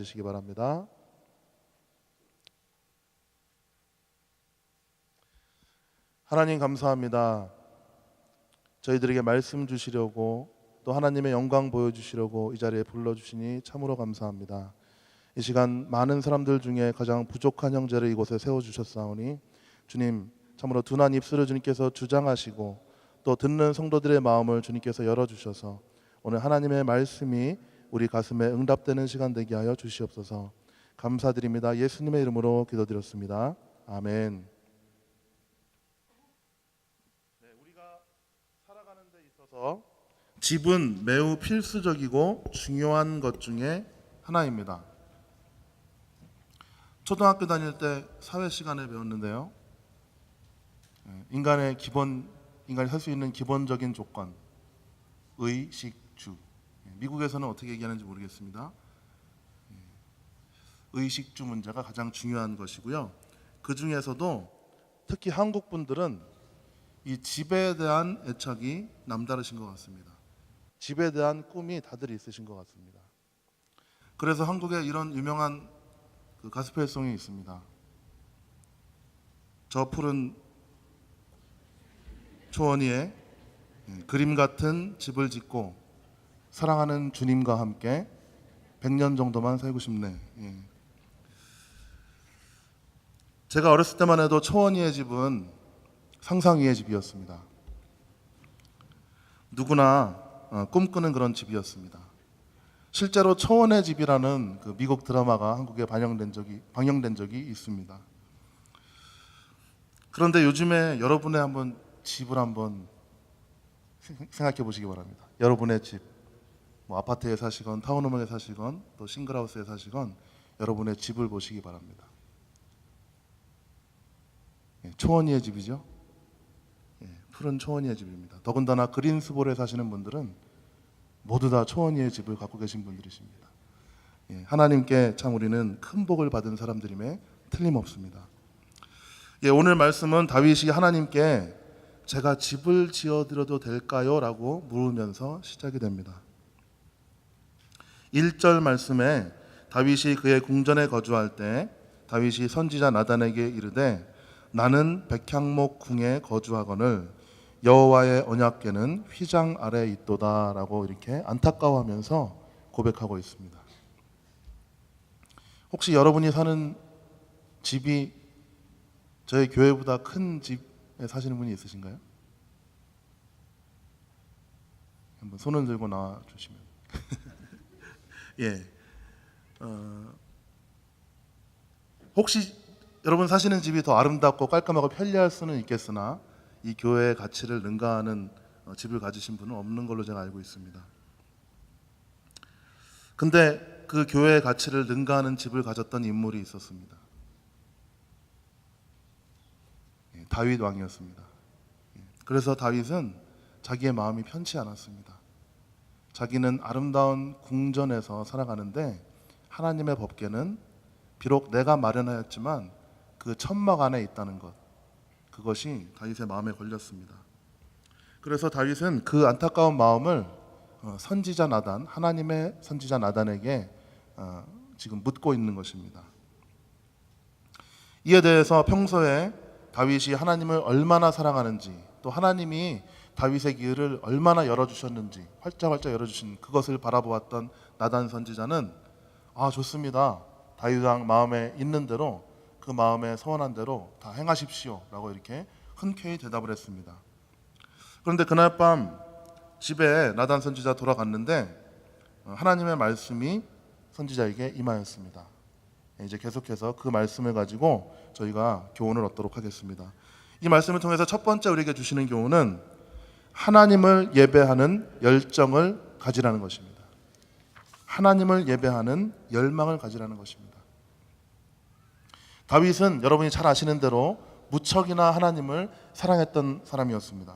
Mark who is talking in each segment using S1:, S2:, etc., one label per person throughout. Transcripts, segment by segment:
S1: 앉으시기 바랍니다. 하나님 감사합니다. 저희들에게 말씀 주시려고 또 하나님의 영광 보여주시려고 이 자리에 불러주시니 참으로 감사합니다. 이 시간 많은 사람들 중에 가장 부족한 형제를 이곳에 세워주셨사오니 주님 참으로 둔한 입술을 주님께서 주장하시고 또 듣는 성도들의 마음을 주님께서 열어주셔서 오늘 하나님의 말씀이 우리 가슴에 응답되는 시간 되게 하여 주시옵소서. 감사드립니다. 예수님의 이름으로 기도드렸습니다. 아멘. 우리가 살아가는 데 있어서 집은 매우 필수적이고 중요한 것 중에 하나입니다. 초등학교 다닐 때 사회 시간에 배웠는데요. 인간이 살 수 있는 기본적인 조건, 의식주. 미국에서는 어떻게 얘기하는지 모르겠습니다. 의식주 문제가 가장 중요한 것이고요. 그 중에서도 특히 한국 분들은 이 집에 대한 애착이 남다르신 것 같습니다. 집에 대한 꿈이 다들 있으신 것 같습니다. 그래서 한국에 이런 유명한 가스펠송이 있습니다. 저 푸른 초원위에 그림 같은 집을 짓고 사랑하는 주님과 함께 100년 정도만 살고 싶네. 제가 어렸을 때만 해도 초원위의 집은 상상 위의 집이었습니다. 누구나 꿈꾸는 그런 집이었습니다. 실제로 초원의 집이라는 그 미국 드라마가 한국에 방영된 적이 있습니다. 그런데 요즘에 여러분의 집을 한번 생각해 보시기 바랍니다. 여러분의 집, 아파트에 사시건 타운홈에 사시건 또 싱글하우스에 사시건 여러분의 집을 보시기 바랍니다. 초원위의 집이죠. 푸른 초원위의 집입니다. 더군다나 그린스볼에 사시는 분들은 모두 다 초원위의 집을 갖고 계신 분들이십니다. 하나님께 참 우리는 큰 복을 받은 사람들임에 틀림없습니다. 오늘 말씀은 다윗이 하나님께 제가 집을 지어드려도 될까요? 라고 물으면서 시작이 됩니다. 1절 말씀에 다윗이 그의 궁전에 거주할 때 다윗이 선지자 나단에게 이르되 나는 백향목 궁에 거주하거늘 여호와의 언약궤는 휘장 아래에 있도다 라고 이렇게 안타까워하면서 고백하고 있습니다. 혹시 여러분이 사는 집이 저희 교회보다 큰 집에 사시는 분이 있으신가요? 한번 손을 들고 나와 주시면. 혹시 여러분 사시는 집이 더 아름답고 깔끔하고 편리할 수는 있겠으나 이 교회의 가치를 능가하는 집을 가지신 분은 없는 걸로 제가 알고 있습니다. 근데 그 교회의 가치를 능가하는 집을 가졌던 인물이 있었습니다. 다윗 왕이었습니다. 그래서 다윗은 자기의 마음이 편치 않았습니다. 자기는 아름다운 궁전에서 살아가는데 하나님의 법궤는 비록 내가 마련하였지만 그 천막 안에 있다는 것, 그것이 다윗의 마음에 걸렸습니다. 그래서 다윗은 그 안타까운 마음을 선지자 나단, 하나님의 선지자 나단에게 지금 묻고 있는 것입니다. 이에 대해서 평소에 다윗이 하나님을 얼마나 사랑하는지, 또 하나님이 다윗의 길을 얼마나 열어주셨는지, 활짝활짝 열어주신 그것을 바라보았던 나단 선지자는 좋습니다. 다윗 왕 마음에 있는 대로, 그 마음에 서원한 대로 다 행하십시오 라고 이렇게 흔쾌히 대답을 했습니다. 그런데 그날 밤 집에 나단 선지자 돌아갔는데 하나님의 말씀이 선지자에게 임하였습니다. 이제 계속해서 그 말씀을 가지고 저희가 교훈을 얻도록 하겠습니다. 이 말씀을 통해서 첫 번째 우리에게 주시는 교훈은 하나님을 예배하는 열정을 가지라는 것입니다. 하나님을 예배하는 열망을 가지라는 것입니다. 다윗은 여러분이 잘 아시는 대로 무척이나 하나님을 사랑했던 사람이었습니다.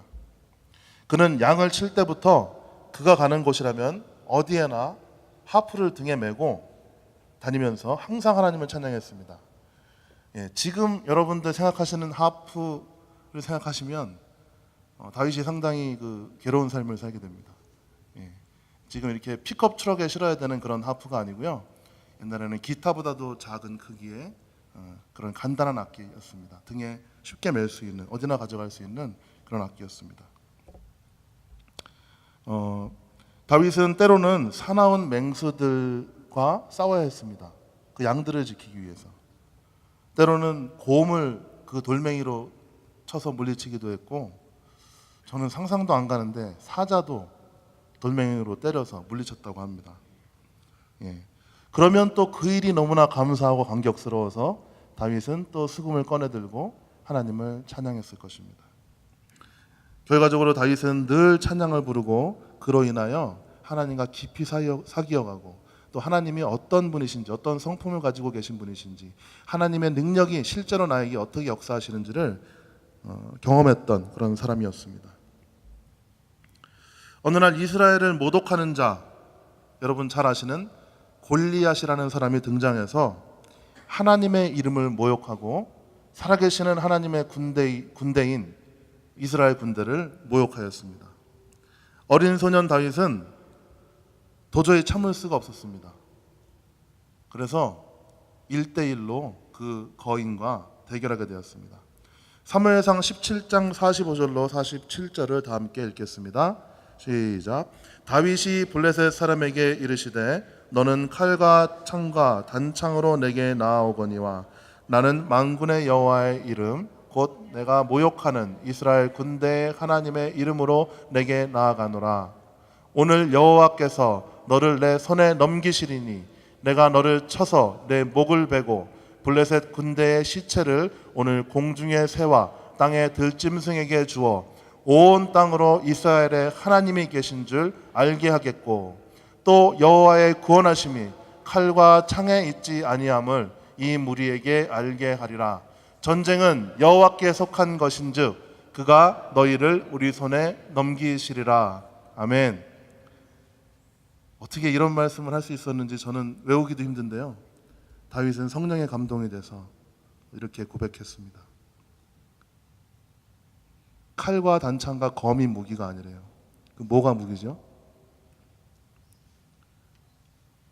S1: 그는 양을 칠 때부터 그가 가는 곳이라면 어디에나 하프를 등에 메고 다니면서 항상 하나님을 찬양했습니다. 지금 여러분들 생각하시는 하프를 생각하시면 다윗이 상당히 괴로운 삶을 살게 됩니다. 지금 이렇게 픽업 트럭에 실어야 되는 그런 하프가 아니고요. 옛날에는 기타보다도 작은 크기의 그런 간단한 악기였습니다. 등에 쉽게 멜 수 있는, 어디나 가져갈 수 있는 그런 악기였습니다. 다윗은 때로는 사나운 맹수들과 싸워야 했습니다. 그 양들을 지키기 위해서. 때로는 곰을 그 돌멩이로 쳐서 물리치기도 했고, 저는 상상도 안 가는데 사자도 돌멩이로 때려서 물리쳤다고 합니다. 예. 그러면 또 그 일이 너무나 감사하고 감격스러워서 다윗은 또 수금을 꺼내들고 하나님을 찬양했을 것입니다. 결과적으로 다윗은 늘 찬양을 부르고 그로 인하여 하나님과 깊이 사귀어가고 또 하나님이 어떤 분이신지, 어떤 성품을 가지고 계신 분이신지, 하나님의 능력이 실제로 나에게 어떻게 역사하시는지를 경험했던 그런 사람이었습니다. 어느 날 이스라엘을 모독하는 자, 여러분 잘 아시는 골리앗이라는 사람이 등장해서 하나님의 이름을 모욕하고 살아계시는 하나님의 군대인 이스라엘 군대를 모욕하였습니다. 어린 소년 다윗은 도저히 참을 수가 없었습니다. 그래서 1대1로 그 거인과 대결하게 되었습니다. 사무엘상 17장 45절로 47절을 다 함께 읽겠습니다. 시작. 다윗이 블레셋 사람에게 이르시되 너는 칼과 창과 단창으로 내게 나아오거니와 나는 만군의 여호와의 이름 곧 내가 모욕하는 이스라엘 군대의 하나님의 이름으로 내게 나아가노라. 오늘 여호와께서 너를 내 손에 넘기시리니 내가 너를 쳐서 내 목을 베고 블레셋 군대의 시체를 오늘 공중의 새와 땅의 들짐승에게 주어 온 땅으로 이스라엘의 하나님이 계신 줄 알게 하겠고 또 여호와의 구원하심이 칼과 창에 있지 아니함을 이 무리에게 알게 하리라. 전쟁은 여호와께 속한 것인즉 그가 너희를 우리 손에 넘기시리라. 아멘. 어떻게 이런 말씀을 할 수 있었는지 저는 외우기도 힘든데요. 다윗은 성령의 감동이 돼서 이렇게 고백했습니다. 칼과 단창과 검이 무기가 아니래요. 그 뭐가 무기죠?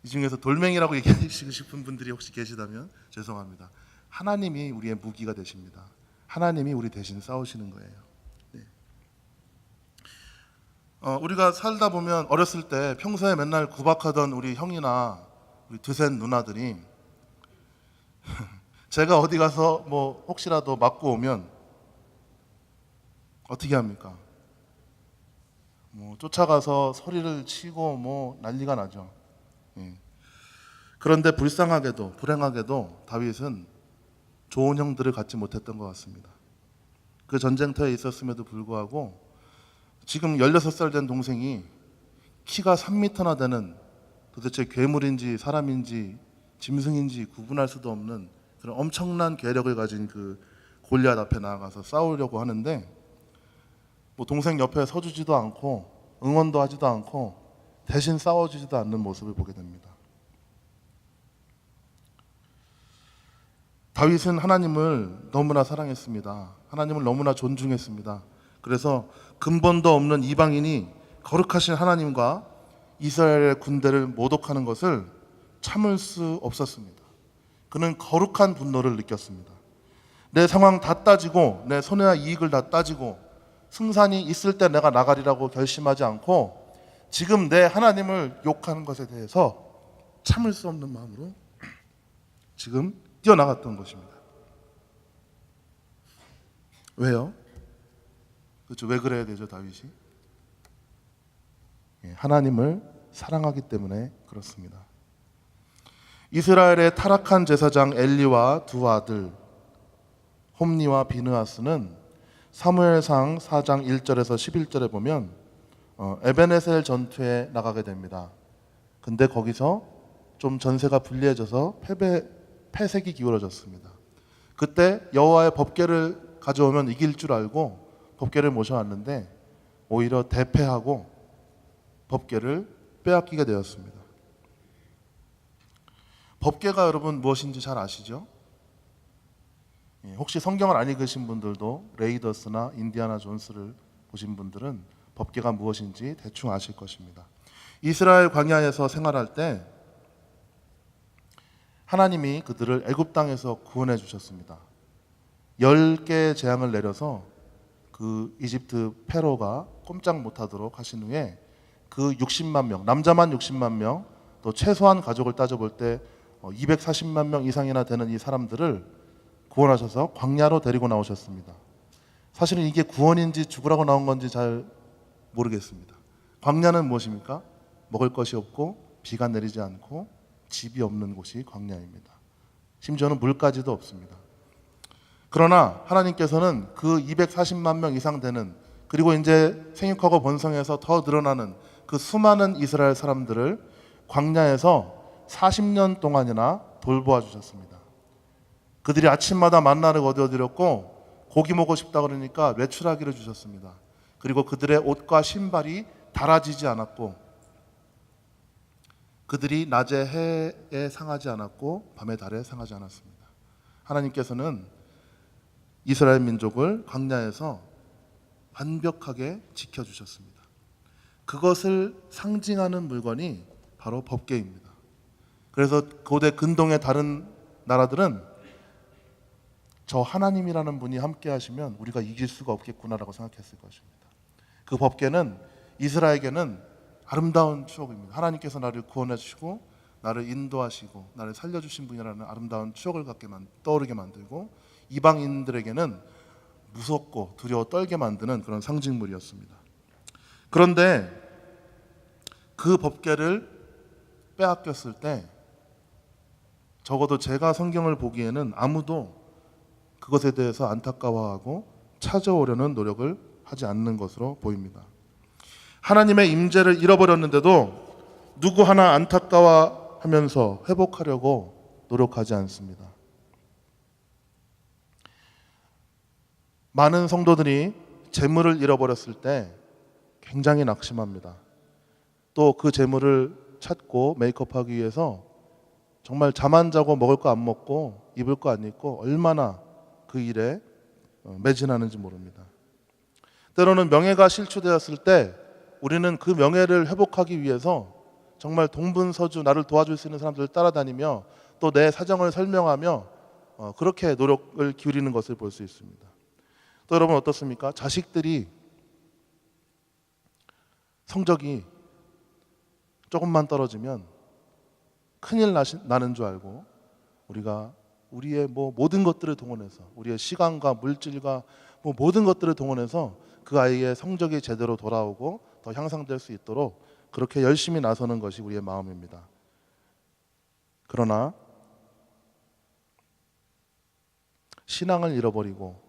S1: 이 중에서 돌멩이라고 얘기하시고 싶은 분들이 혹시 계시다면 죄송합니다. 하나님이 우리의 무기가 되십니다. 하나님이 우리 대신 싸우시는 거예요. 네. 우리가 살다 보면 어렸을 때 평소에 맨날 구박하던 우리 형이나 우리 드센 누나들이 제가 어디 가서 뭐 혹시라도 맞고 오면 어떻게 합니까? 뭐 쫓아가서 소리를 치고 뭐 난리가 나죠. 예. 그런데 불행하게도 다윗은 좋은 형들을 갖지 못했던 것 같습니다. 그 전쟁터에 있었음에도 불구하고 지금 16살 된 동생이 키가 3m나 되는 도대체 괴물인지 사람인지 짐승인지 구분할 수도 없는 그런 엄청난 괴력을 가진 그 골리앗 앞에 나아가서 싸우려고 하는데 뭐 동생 옆에 서주지도 않고 응원도 하지도 않고 대신 싸워주지도 않는 모습을 보게 됩니다. 다윗은 하나님을 너무나 사랑했습니다. 하나님을 너무나 존중했습니다. 그래서 근본도 없는 이방인이 거룩하신 하나님과 이스라엘의 군대를 모독하는 것을 참을 수 없었습니다. 그는 거룩한 분노를 느꼈습니다. 내 상황 다 따지고 내 손해와 이익을 다 따지고 승산이 있을 때 내가 나가리라고 결심하지 않고 지금 내 하나님을 욕하는 것에 대해서 참을 수 없는 마음으로 지금 뛰어나갔던 것입니다. 왜요? 그렇죠. 왜 그래야 되죠, 다윗이? 하나님을 사랑하기 때문에 그렇습니다. 이스라엘의 타락한 제사장 엘리와 두 아들 홈니와 비느하스는 사무엘상 4장 1절에서 11절에 보면 에베네셀 전투에 나가게 됩니다. 근데 거기서 좀 전세가 불리해져서 패색이 기울어졌습니다. 그때 여호와의 법궤를 가져오면 이길 줄 알고 법궤를 모셔왔는데 오히려 대패하고 법궤를 빼앗기게 되었습니다. 법궤가 여러분 무엇인지 잘 아시죠? 혹시 성경을 안 읽으신 분들도 레이더스나 인디아나 존스를 보신 분들은 법궤가 무엇인지 대충 아실 것입니다. 이스라엘 광야에서 생활할 때 하나님이 그들을 애굽 땅에서 구원해 주셨습니다. 10개의 재앙을 내려서 그 이집트 페로가 꼼짝 못하도록 하신 후에 그 60만 명, 남자만 60만 명, 또 최소한 가족을 따져볼 때 240만 명 이상이나 되는 이 사람들을 구원하셔서 광야로 데리고 나오셨습니다. 사실은 이게 구원인지 죽으라고 나온 건지 잘 모르겠습니다. 광야는 무엇입니까? 먹을 것이 없고 비가 내리지 않고 집이 없는 곳이 광야입니다. 심지어는 물까지도 없습니다. 그러나 하나님께서는 그 240만 명 이상 되는, 그리고 이제 생육하고 번성해서 더 늘어나는 그 수많은 이스라엘 사람들을 광야에서 40년 동안이나 돌보아 주셨습니다. 그들이 아침마다 만나를 거두어드렸고 고기 먹고 싶다 그러니까 외출하기를 주셨습니다. 그리고 그들의 옷과 신발이 닳아지지 않았고 그들이 낮에 해에 상하지 않았고 밤에 달에 상하지 않았습니다. 하나님께서는 이스라엘 민족을 광야에서 완벽하게 지켜주셨습니다. 그것을 상징하는 물건이 바로 법궤입니다. 그래서 고대 근동의 다른 나라들은 저 하나님이라는 분이 함께 하시면 우리가 이길 수가 없겠구나라고 생각했을 것입니다. 그 법궤는 이스라엘에게는 아름다운 추억입니다. 하나님께서 나를 구원해 주시고 나를 인도하시고 나를 살려주신 분이라는 아름다운 추억을 떠오르게 만들고, 이방인들에게는 무섭고 두려워 떨게 만드는 그런 상징물이었습니다. 그런데 그 법궤를 빼앗겼을 때 적어도 제가 성경을 보기에는 아무도 그것에 대해서 안타까워하고 찾아오려는 노력을 하지 않는 것으로 보입니다. 하나님의 임재를 잃어버렸는데도 누구 하나 안타까워하면서 회복하려고 노력하지 않습니다. 많은 성도들이 재물을 잃어버렸을 때 굉장히 낙심합니다. 또 그 재물을 찾고 메이크업하기 위해서 정말 잠 안 자고 먹을 거 안 먹고 입을 거 안 입고 얼마나 그 일에 매진하는지 모릅니다. 때로는 명예가 실추되었을 때 우리는 그 명예를 회복하기 위해서 정말 동분서주 나를 도와줄 수 있는 사람들을 따라다니며 또 내 사정을 설명하며 그렇게 노력을 기울이는 것을 볼 수 있습니다. 또 여러분 어떻습니까? 자식들이 성적이 조금만 떨어지면 큰일 나는 줄 알고 우리가 우리의 모든 것들을 동원해서, 우리의 시간과 물질과 모든 것들을 동원해서 그 아이의 성적이 제대로 돌아오고 더 향상될 수 있도록 그렇게 열심히 나서는 것이 우리의 마음입니다. 그러나 신앙을 잃어버리고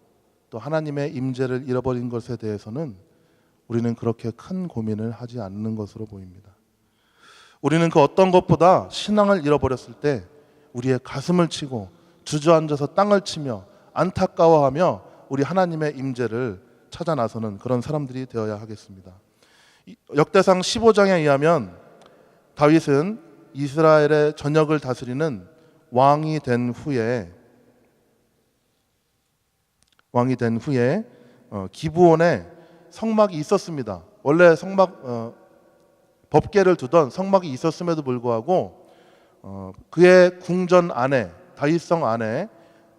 S1: 또 하나님의 임재를 잃어버린 것에 대해서는 우리는 그렇게 큰 고민을 하지 않는 것으로 보입니다. 우리는 그 어떤 것보다 신앙을 잃어버렸을 때 우리의 가슴을 치고 주저앉아서 땅을 치며 안타까워하며 우리 하나님의 임재를 찾아 나서는 그런 사람들이 되어야 하겠습니다. 역대상 15장에 의하면 다윗은 이스라엘의 전역을 다스리는 왕이 된 후에 기브온에 성막이 있었습니다. 원래 법궤를 두던 성막이 있었음에도 불구하고 그의 궁전 안에, 다윗성 안에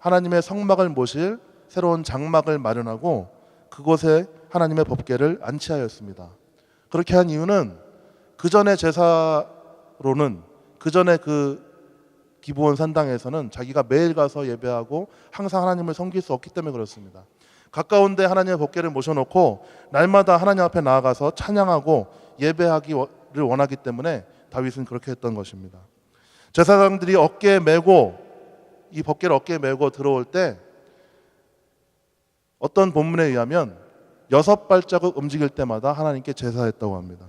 S1: 하나님의 성막을 모실 새로운 장막을 마련하고 그곳에 하나님의 법궤를 안치하였습니다. 그렇게 한 이유는 그 전의 제사로는, 그 전에 그 기브온 산당에서는 자기가 매일 가서 예배하고 항상 하나님을 섬길 수 없기 때문에 그렇습니다. 가까운 데 하나님의 법궤를 모셔놓고 날마다 하나님 앞에 나아가서 찬양하고 예배하기를 원하기 때문에 다윗은 그렇게 했던 것입니다. 제사장들이 어깨에 메고, 이 법궤를 어깨에 메고 들어올 때 어떤 본문에 의하면 6발자국 움직일 때마다 하나님께 제사했다고 합니다.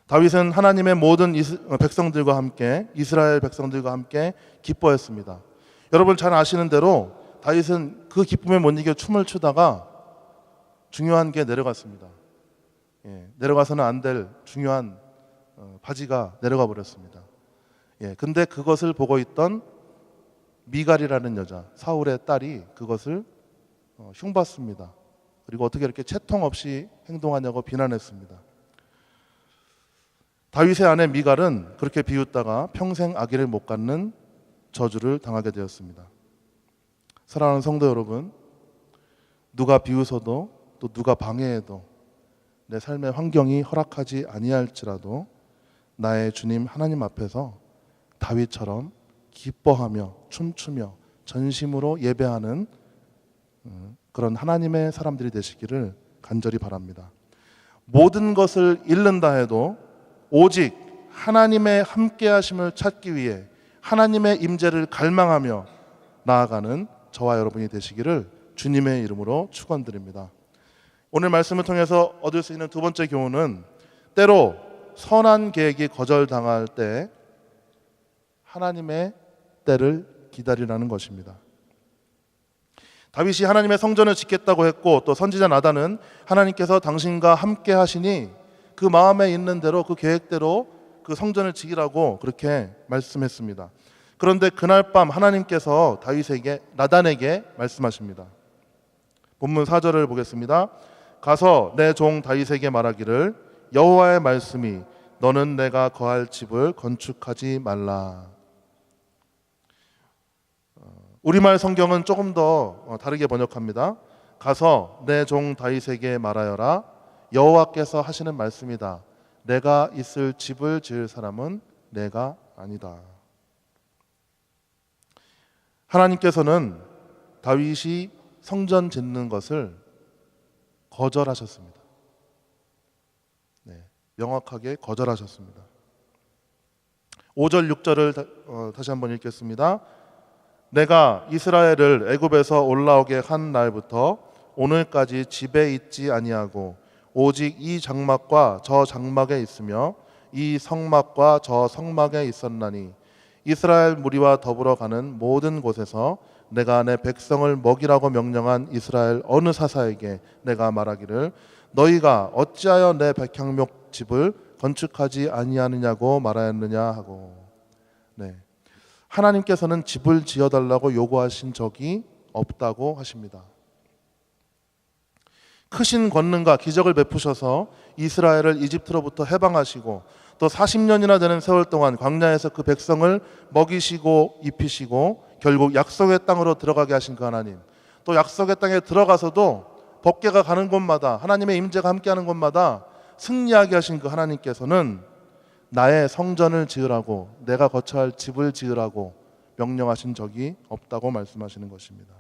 S1: 다윗은 하나님의 모든 백성들과 함께, 이스라엘 백성들과 함께 기뻐했습니다. 여러분 잘 아시는 대로 다윗은 그 기쁨에 못 이겨 춤을 추다가 중요한 게 내려갔습니다. 내려가서는 안 될 중요한 바지가 내려가 버렸습니다. 근데 그것을 보고 있던 미갈이라는 여자, 사울의 딸이 그것을 흉봤습니다. 그리고 어떻게 이렇게 채통 없이 행동하냐고 비난했습니다. 다윗의 아내 미갈은 그렇게 비웃다가 평생 아기를 못 갖는 저주를 당하게 되었습니다. 사랑하는 성도 여러분, 누가 비웃어도 또 누가 방해해도 내 삶의 환경이 허락하지 아니할지라도 나의 주님 하나님 앞에서 다윗처럼 기뻐하며 춤추며 전심으로 예배하는 그런 하나님의 사람들이 되시기를 간절히 바랍니다. 모든 것을 잃는다 해도 오직 하나님의 함께 하심을 찾기 위해 하나님의 임재를 갈망하며 나아가는 저와 여러분이 되시기를 주님의 이름으로 축원드립니다. 오늘 말씀을 통해서 얻을 수 있는 두 번째 교훈은 때로 선한 계획이 거절당할 때 하나님의 때를 기다리라는 것입니다. 다윗이 하나님의 성전을 짓겠다고 했고 또 선지자 나단은 하나님께서 당신과 함께 하시니 그 마음에 있는 대로 그 계획대로 그 성전을 지으라고 그렇게 말씀했습니다. 그런데 그날 밤 하나님께서 나단에게 말씀하십니다. 본문 4절을 보겠습니다. 가서 내 종 다윗에게 말하기를 여호와의 말씀이 너는 내가 거할 집을 건축하지 말라. 우리말 성경은 조금 더 다르게 번역합니다. 가서 내 종 다윗에게 말하여라. 여호와께서 하시는 말씀이다. 내가 있을 집을 지을 사람은 내가 아니다. 하나님께서는 다윗이 성전 짓는 것을 거절하셨습니다. 명확하게 거절하셨습니다. 5절 6절을 다시 한번 읽겠습니다. 내가 이스라엘을 애굽에서 올라오게 한 날부터 오늘까지 집에 있지 아니하고 오직 이 장막과 저 장막에 있으며 이 성막과 저 성막에 있었나니 이스라엘 무리와 더불어 가는 모든 곳에서 내가 내 백성을 먹이라고 명령한 이스라엘 어느 사사에게 내가 말하기를 너희가 어찌하여 내 백향목 집을 건축하지 아니하느냐고 말하였느냐 하고. 하나님께서는 집을 지어달라고 요구하신 적이 없다고 하십니다. 크신 권능과 기적을 베푸셔서 이스라엘을 이집트로부터 해방하시고 또 40년이나 되는 세월 동안 광야에서 그 백성을 먹이시고 입히시고 결국 약속의 땅으로 들어가게 하신 그 하나님, 또 약속의 땅에 들어가서도 법궤가 가는 곳마다 하나님의 임재가 함께하는 곳마다 승리하게 하신 그 하나님께서는 나의 성전을 지으라고, 내가 거처할 집을 지으라고 명령하신 적이 없다고 말씀하시는 것입니다.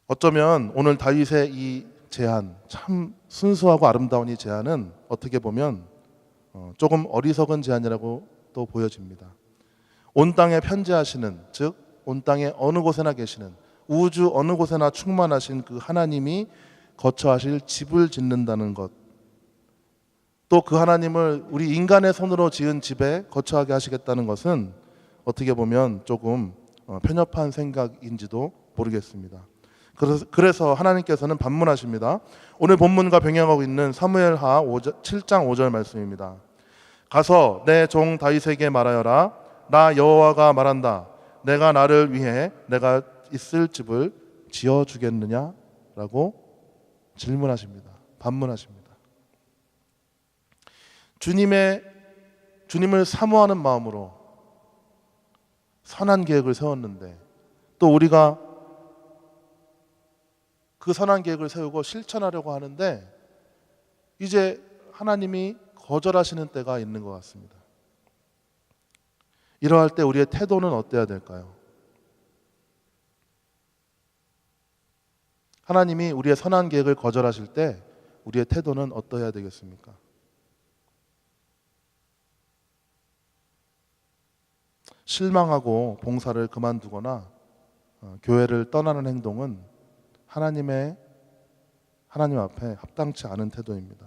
S1: 어쩌면 오늘 다윗의 이 제안, 참 순수하고 아름다운 이 제안은 어떻게 보면 조금 어리석은 제안이라고 또 보여집니다. 온 땅에 편재하시는, 즉 온 땅의 어느 곳에나 계시는, 우주 어느 곳에나 충만하신 그 하나님이 거처하실 집을 짓는다는 것, 또 그 하나님을 우리 인간의 손으로 지은 집에 거처하게 하시겠다는 것은 어떻게 보면 조금 편협한 생각인지도 모르겠습니다. 그래서 하나님께서는 반문하십니다. 오늘 본문과 병행하고 있는 사무엘하 7장 5절 말씀입니다. 가서 내 종 다윗에게 말하여라. 나 여호와가 말한다. 내가 나를 위해 내가 있을 집을 지어주겠느냐? 라고 질문하십니다. 반문하십니다. 주님을 사모하는 마음으로 선한 계획을 세웠는데 또 우리가 그 선한 계획을 세우고 실천하려고 하는데 이제 하나님이 거절하시는 때가 있는 것 같습니다. 이러할 때 우리의 태도는 어때야 될까요? 하나님이 우리의 선한 계획을 거절하실 때 우리의 태도는 어떠해야 되겠습니까? 실망하고 봉사를 그만두거나 교회를 떠나는 행동은 하나님 앞에 합당치 않은 태도입니다.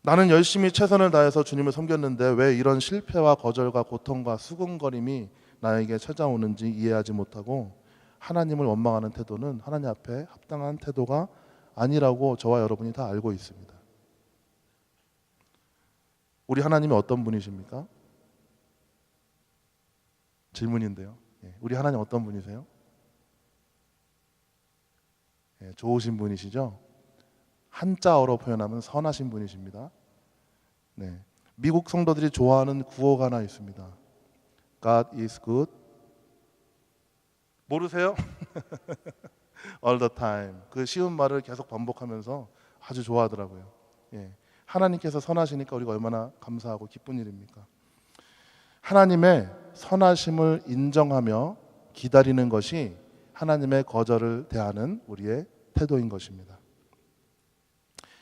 S1: 나는 열심히 최선을 다해서 주님을 섬겼는데 왜 이런 실패와 거절과 고통과 수군거림이 나에게 찾아오는지 이해하지 못하고 하나님을 원망하는 태도는 하나님 앞에 합당한 태도가 아니라고 저와 여러분이 다 알고 있습니다. 우리 하나님이 어떤 분이십니까? 질문인데요. 우리 하나님 어떤 분이세요? 좋으신 분이시죠? 한자어로 표현하면 선하신 분이십니다. 네. 미국 성도들이 좋아하는 구호가 하나 있습니다. God is good. 모르세요? All the time. 그 쉬운 말을 계속 반복하면서 아주 좋아하더라고요. 예. 하나님께서 선하시니까 우리가 얼마나 감사하고 기쁜 일입니까? 하나님의 선하심을 인정하며 기다리는 것이 하나님의 거절을 대하는 우리의 태도인 것입니다.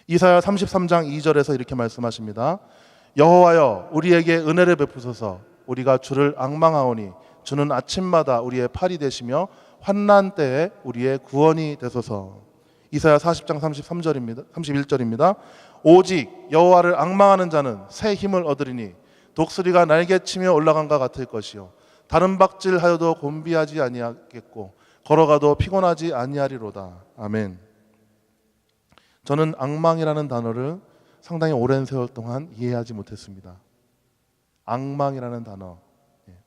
S1: 이사야 33장 2절에서 이렇게 말씀하십니다. 여호와여 우리에게 은혜를 베푸소서. 우리가 주를 앙망하오니 주는 아침마다 우리의 팔이 되시며 환난 때에 우리의 구원이 되소서. 이사야 40장 33절입니다. 31절입니다. 오직 여호와를 앙망하는 자는 새 힘을 얻으리니 독수리가 날개치며 올라간과 같을 것이요 다른 박질하여도 곤비하지 아니하겠고 걸어가도 피곤하지 아니하리로다. 아멘. 저는 앙망이라는 단어를 상당히 오랜 세월 동안 이해하지 못했습니다. 앙망이라는 단어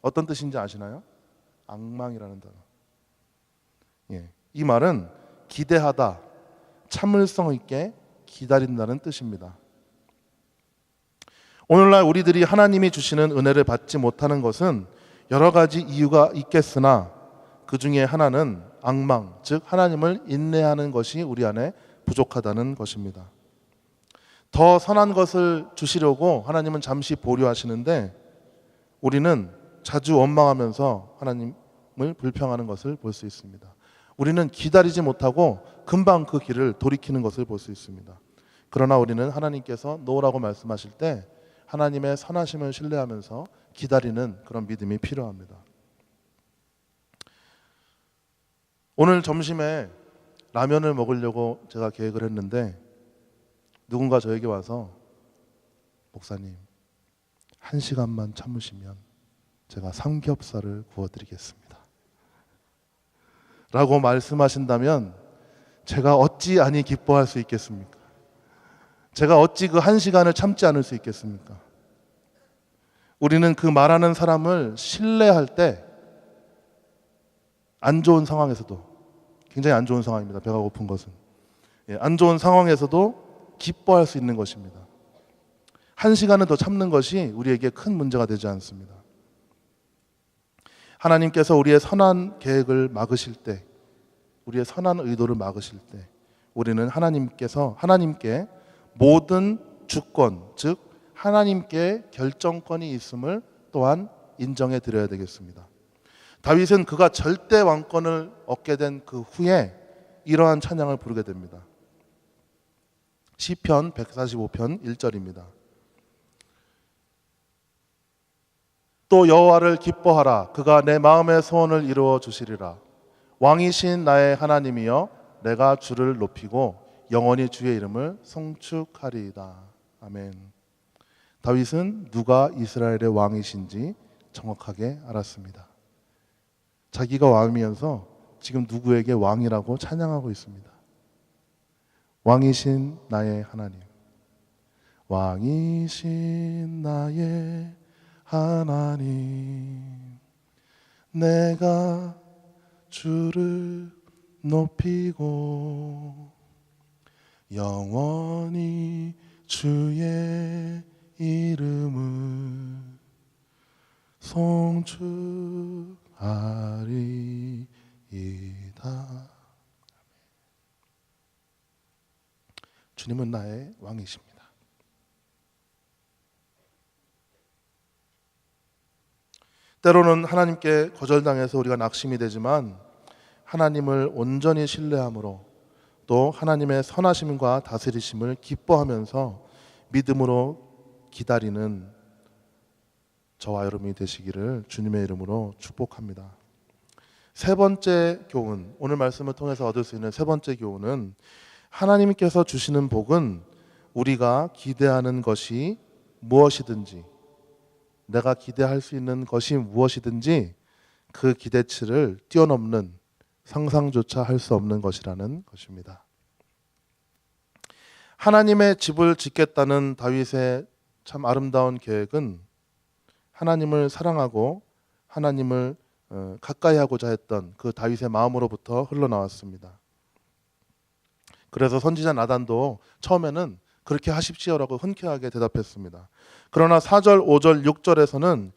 S1: 어떤 뜻인지 아시나요? 앙망이라는 단어. 이 말은 기대하다, 참을성 있게 기다린다는 뜻입니다. 오늘날 우리들이 하나님이 주시는 은혜를 받지 못하는 것은 여러 가지 이유가 있겠으나 그 중에 하나는 앙망, 즉 하나님을 인내하는 것이 우리 안에 부족하다는 것입니다. 더 선한 것을 주시려고 하나님은 잠시 보류하시는데 우리는 자주 원망하면서 하나님을 불평하는 것을 볼 수 있습니다. 우리는 기다리지 못하고 금방 그 길을 돌이키는 것을 볼 수 있습니다. 그러나 우리는 하나님께서 노라고 말씀하실 때 하나님의 선하심을 신뢰하면서 기다리는 그런 믿음이 필요합니다. 오늘 점심에 라면을 먹으려고 제가 계획을 했는데 누군가 저에게 와서 목사님 1시간만 참으시면 제가 삼겹살을 구워드리겠습니다 라고 말씀하신다면 제가 어찌 아니 기뻐할 수 있겠습니까? 제가 어찌 그 1시간을 참지 않을 수 있겠습니까? 우리는 그 말하는 사람을 신뢰할 때 안 좋은 상황에서도 굉장히 안 좋은 상황입니다. 배가 고픈 것은 안 좋은 상황에서도 기뻐할 수 있는 것입니다. 1시간을 더 참는 것이 우리에게 큰 문제가 되지 않습니다. 하나님께서 우리의 선한 계획을 막으실 때, 우리의 선한 의도를 막으실 때 우리는 하나님께 모든 주권, 즉 하나님께 결정권이 있음을 또한 인정해 드려야 되겠습니다. 다윗은 그가 절대 왕권을 얻게 된 그 후에 이러한 찬양을 부르게 됩니다. 시편 145편 1절입니다. 또 여호와를 기뻐하라. 그가 내 마음의 소원을 이루어 주시리라. 왕이신 나의 하나님이여 내가 주를 높이고 영원히 주의 이름을 송축하리이다. 아멘. 다윗은 누가 이스라엘의 왕이신지 정확하게 알았습니다. 자기가 왕이면서 지금 누구에게 왕이라고 찬양하고 있습니다. 왕이신 나의 하나님, 왕이신 나의 하나님, 내가 주를 높이고 영원히 주의 이름을 송축하리이다. 주님은 나의 왕이십니다. 때로는 하나님께 거절당해서 우리가 낙심이 되지만 하나님을 온전히 신뢰함으로 또 하나님의 선하심과 다스리심을 기뻐하면서 믿음으로 기다리는 저와 여러분이 되시기를 주님의 이름으로 축복합니다. 세 번째 교훈, 오늘 말씀을 통해서 얻을 수 있는 세 번째 교훈은 하나님께서 주시는 복은 우리가 기대하는 것이 무엇이든지, 내가 기대할 수 있는 것이 무엇이든지 그 기대치를 뛰어넘는, 상상조차 할 수 없는 것이라는 것입니다. 하나님의 집을 짓겠다는 다윗의 참 아름다운 계획은 하나님을 사랑하고 하나님을 가까이 하고자 했던 그 다윗의 마음으로부터 흘러나왔습니다. 그래서 선지자 나단도 처음에는 그렇게 하십시오라고 흔쾌하게 대답했습니다. 그러나 4절, 5절, 6절에서는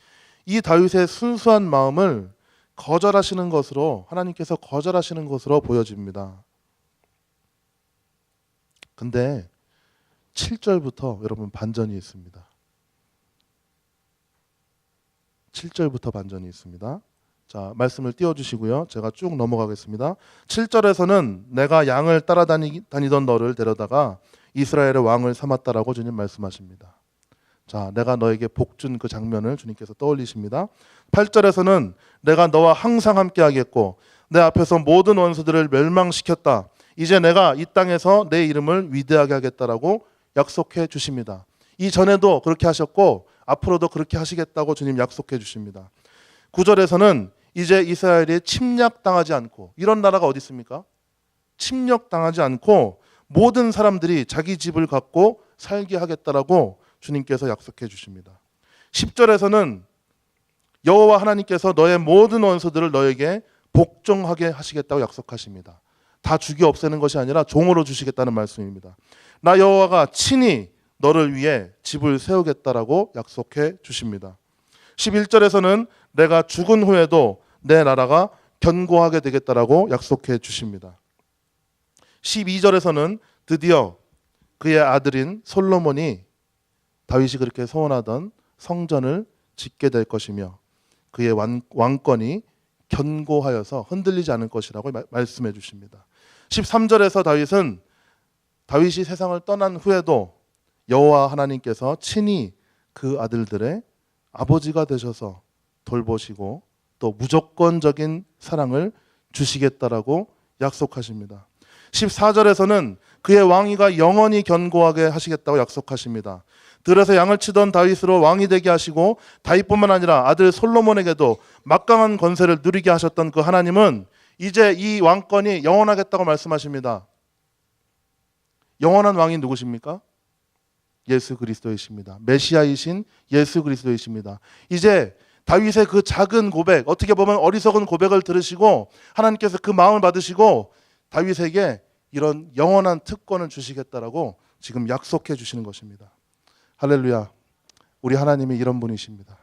S1: 이 다윗의 순수한 마음을 거절하시는 것으로, 하나님께서 거절하시는 것으로 보여집니다. 근데 7절부터 여러분 반전이 있습니다. 7절부터 반전이 있습니다. 자, 말씀을 띄워주시고요. 제가 쭉 넘어가겠습니다. 7절에서는 내가 양을 따라다니던 너를 데려다가 이스라엘의 왕을 삼았다라고 주님 말씀하십니다. 자, 내가 너에게 복 준 그 장면을 주님께서 떠올리십니다. 8절에서는 내가 너와 항상 함께 하겠고 내 앞에서 모든 원수들을 멸망시켰다. 이제 내가 이 땅에서 내 이름을 위대하게 하겠다라고 약속해 주십니다. 이전에도 그렇게 하셨고 앞으로도 그렇게 하시겠다고 주님 약속해 주십니다. 9절에서는 이제 이스라엘이 침략당하지 않고, 이런 나라가 어디 있습니까? 침략당하지 않고 모든 사람들이 자기 집을 갖고 살게 하겠다라고 주님께서 약속해 주십니다. 10절에서는 여호와 하나님께서 너의 모든 원수들을 너에게 복종하게 하시겠다고 약속하십니다. 다 죽여 없애는 것이 아니라 종으로 주시겠다는 말씀입니다. 나 여호와가 친히 너를 위해 집을 세우겠다라고 약속해 주십니다. 11절에서는 내가 죽은 후에도 내 나라가 견고하게 되겠다라고 약속해 주십니다. 12절에서는 드디어 그의 아들인 솔로몬이 다윗이 그렇게 소원하던 성전을 짓게 될 것이며 그의 왕권이 견고하여서 흔들리지 않을 것이라고 말씀해 주십니다. 13절에서 다윗이 세상을 떠난 후에도 여호와 하나님께서 친히 그 아들들의 아버지가 되셔서 돌보시고 또 무조건적인 사랑을 주시겠다라고 약속하십니다. 14절에서는 그의 왕위가 영원히 견고하게 하시겠다고 약속하십니다. 들에서 양을 치던 다윗으로 왕이 되게 하시고 다윗뿐만 아니라 아들 솔로몬에게도 막강한 권세를 누리게 하셨던 그 하나님은 이제 이 왕권이 영원하겠다고 말씀하십니다. 영원한 왕이 누구십니까? 예수 그리스도이십니다. 메시아이신 예수 그리스도이십니다. 이제 다윗의 그 작은 고백, 어떻게 보면 어리석은 고백을 들으시고 하나님께서 그 마음을 받으시고 다윗에게 이런 영원한 특권을 주시겠다라고 지금 약속해 주시는 것입니다. 할렐루야. 우리 하나님이 이런 분이십니다.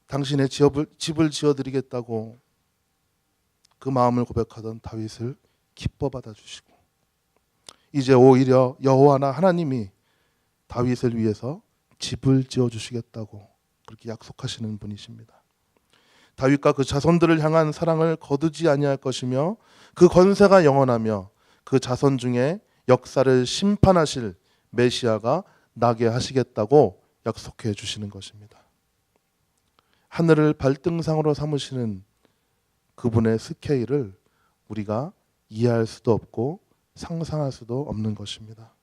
S1: 당신의 집을 지어드리겠다고 그 마음을 고백하던 다윗을 기뻐 받아주시고 이제 오히려 여호와나 하나님이 다윗을 위해서 집을 지어주시겠다고 그렇게 약속하시는 분이십니다. 다윗과 그 자손들을 향한 사랑을 거두지 아니할 것이며 그 권세가 영원하며 그 자손 중에 역사를 심판하실 메시아가 나게 하시겠다고 약속해 주시는 것입니다. 하늘을 발등상으로 삼으시는 그분의 스케일을 우리가 이해할 수도 없고 상상할 수도 없는 것입니다.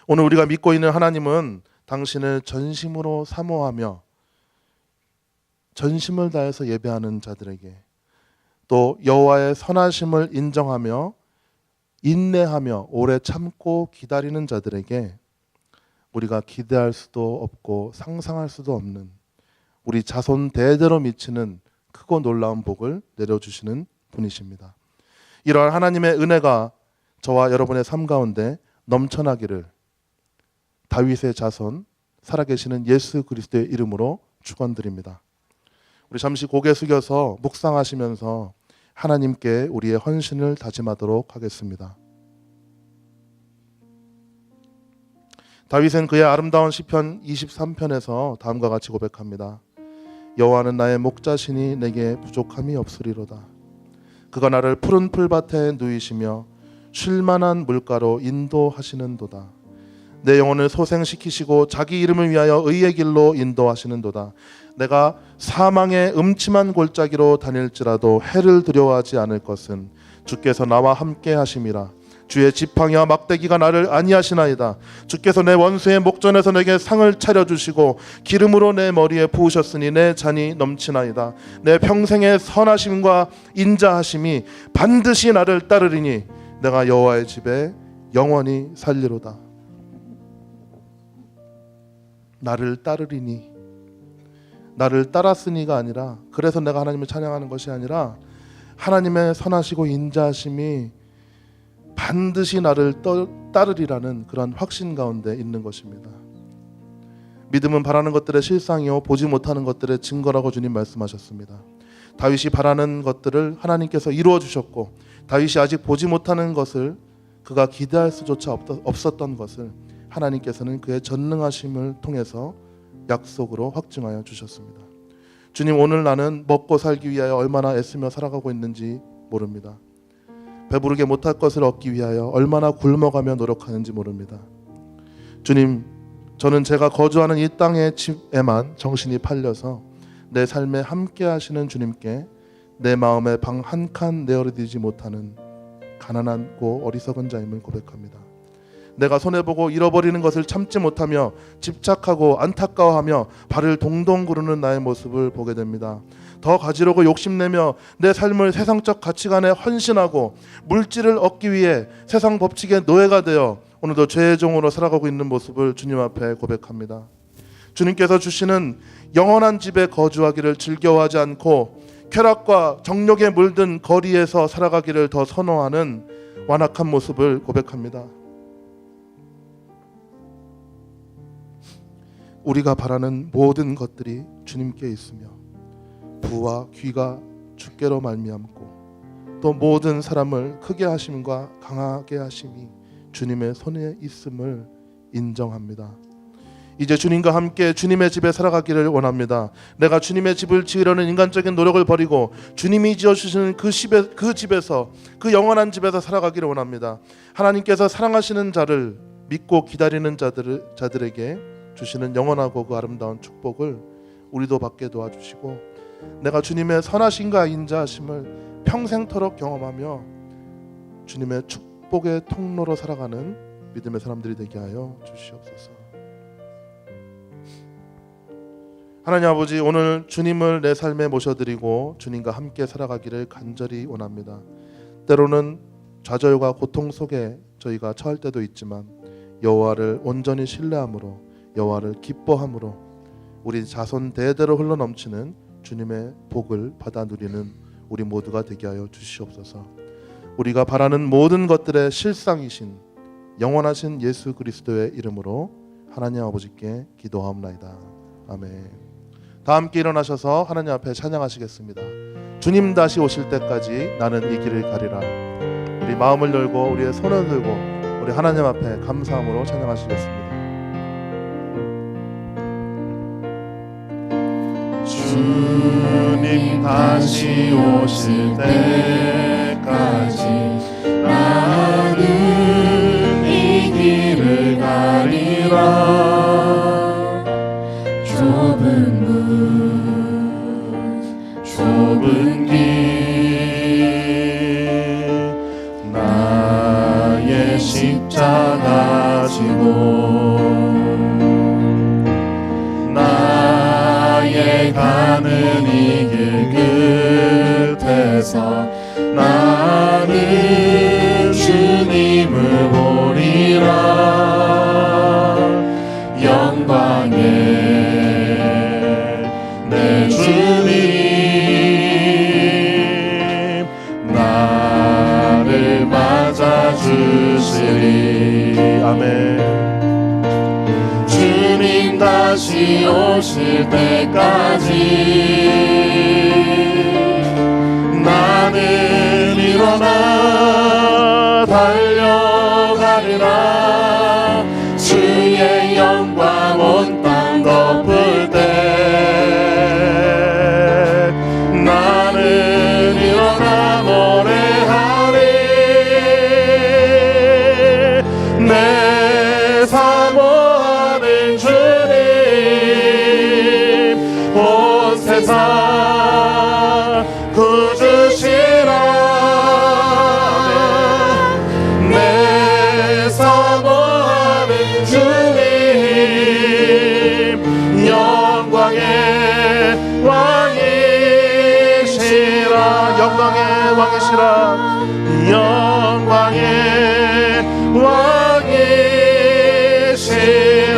S1: 오늘 우리가 믿고 있는 하나님은 당신을 전심으로 사모하며 전심을 다해서 예배하는 자들에게 또 여호와의 선하심을 인정하며 인내하며 오래 참고 기다리는 자들에게 우리가 기대할 수도 없고 상상할 수도 없는 우리 자손 대대로 미치는 크고 놀라운 복을 내려주시는 분이십니다. 이러한 하나님의 은혜가 저와 여러분의 삶 가운데 넘쳐나기를 다윗의 자손 살아계시는 예수 그리스도의 이름으로 축원드립니다. 우리 잠시 고개 숙여서 묵상하시면서 하나님께 우리의 헌신을 다짐하도록 하겠습니다. 다윗은 그의 아름다운 시편 23편에서 다음과 같이 고백합니다. 여호와는 나의 목자시니 내게 부족함이 없으리로다. 그가 나를 푸른 풀밭에 누이시며 쉴만한 물가로 인도하시는도다. 내 영혼을 소생시키시고 자기 이름을 위하여 의의 길로 인도하시는도다. 내가 사망의 음침한 골짜기로 다닐지라도 해를 두려워하지 않을 것은 주께서 나와 함께 하심이라. 주의 지팡이와 막대기가 나를 안위하시나이다. 주께서 내 원수의 목전에서 내게 상을 차려주시고 기름으로 내 머리에 부으셨으니 내 잔이 넘치나이다. 내 평생의 선하심과 인자하심이 반드시 나를 따르리니 내가 여호와의 집에 영원히 살리로다. 나를 따르리니, 나를 따랐으니가 아니라, 그래서 내가 하나님을 찬양하는 것이 아니라 하나님의 선하시고 인자하심이 반드시 나를 따르리라는 그런 확신 가운데 있는 것입니다. 믿음은 바라는 것들의 실상이요 보지 못하는 것들의 증거라고 주님 말씀하셨습니다. 다윗이 바라는 것들을 하나님께서 이루어 주셨고, 다윗이 아직 보지 못하는 것을, 그가 기대할 수조차 없었던 것을 하나님께서는 그의 전능하심을 통해서 약속으로 확증하여 주셨습니다. 주님, 오늘 나는 먹고 살기 위하여 얼마나 애쓰며 살아가고 있는지 모릅니다. 배부르게 못할 것을 얻기 위하여 얼마나 굶어가며 노력하는지 모릅니다. 주님, 저는 제가 거주하는 이 땅의 집에만 정신이 팔려서 내 삶에 함께 하시는 주님께 내 마음에 방 한 칸 내어드리지 못하는 가난하고 어리석은 자임을 고백합니다. 내가 손해보고 잃어버리는 것을 참지 못하며 집착하고 안타까워하며 발을 동동 구르는 나의 모습을 보게 됩니다. 더 가지려고 욕심내며 내 삶을 세상적 가치관에 헌신하고 물질을 얻기 위해 세상 법칙의 노예가 되어 오늘도 죄의 종으로 살아가고 있는 모습을 주님 앞에 고백합니다. 주님께서 주시는 영원한 집에 거주하기를 즐겨하지 않고 쾌락과 정욕에 물든 거리에서 살아가기를 더 선호하는 완악한 모습을 고백합니다. 우리가 바라는 모든 것들이 주님께 있으며 부와 귀가 주께로 말미암고 또 모든 사람을 크게 하심과 강하게 하심이 주님의 손에 있음을 인정합니다. 이제 주님과 함께 주님의 집에 살아가기를 원합니다. 내가 주님의 집을 지으려는 인간적인 노력을 버리고 주님이 지어주시는 그 집에서, 그 영원한 집에서 살아가기를 원합니다. 하나님께서 사랑하시는 자를 믿고 기다리는 자들에게 주시는 영원하고 그 아름다운 축복을 우리도 받게 도와주시고, 내가 주님의 선하심과 인자하심을 평생토록 경험하며 주님의 축복의 통로로 살아가는 믿음의 사람들이 되게 하여 주시옵소서. 하나님 아버지, 오늘 주님을 내 삶에 모셔드리고 주님과 함께 살아가기를 간절히 원합니다. 때로는 좌절과 고통 속에 저희가 처할 때도 있지만 여호와를 온전히 신뢰함으로, 여호와를 기뻐함으로 우리 자손 대대로 흘러넘치는 주님의 복을 받아 누리는 우리 모두가 되게 하여 주시옵소서. 우리가 바라는 모든 것들의 실상이신 영원하신 예수 그리스도의 이름으로 하나님 아버지께 기도하옵나이다. 아멘. 다 함께 일어나셔서 하나님 앞에 찬양하시겠습니다. 주님 다시 오실 때까지 나는 이 길을 가리라. 우리 마음을 열고 우리의 손을 들고 우리 하나님 앞에 감사함으로 찬양하시겠습니다.
S2: 주님 다시 오실 때까지 나는 이 길을 가리라. 좁은 길 나의 십자가 지고 나의 가는 이 길 끝에서 나는 주님을 보리라. 영광의 내 주님 나를 맞아주시리. 아멘. 주님 다시 오실 때까지 나는 일어나 달려가리라. 주의 영광 온 땅 덮을 때 나는 일어나 노래하리. 내 사모하는 주님 온 세상 구주시라. 내 사모하는 주님 영광의 왕이시라. 영광의 왕이시라. 영광의 왕이시라.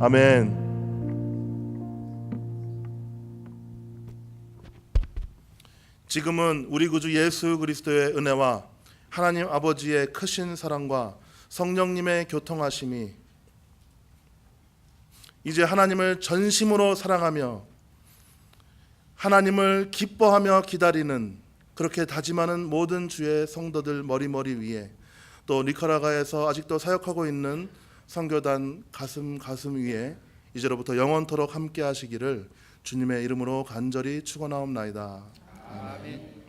S2: 아멘.
S1: 지금은 우리 구주 예수 그리스도의 은혜와 하나님 아버지의 크신 사랑과 성령님의 교통하심이 이제 하나님을 전심으로 사랑하며 하나님을 기뻐하며 기다리는 그렇게 다짐하는 모든 주의 성도들 머리 위에 또 니카라과에서 아직도 사역하고 있는 선교단 가슴 위에 이제로부터 영원토록 함께 하시기를 주님의 이름으로 간절히 축원하옵나이다. 아멘.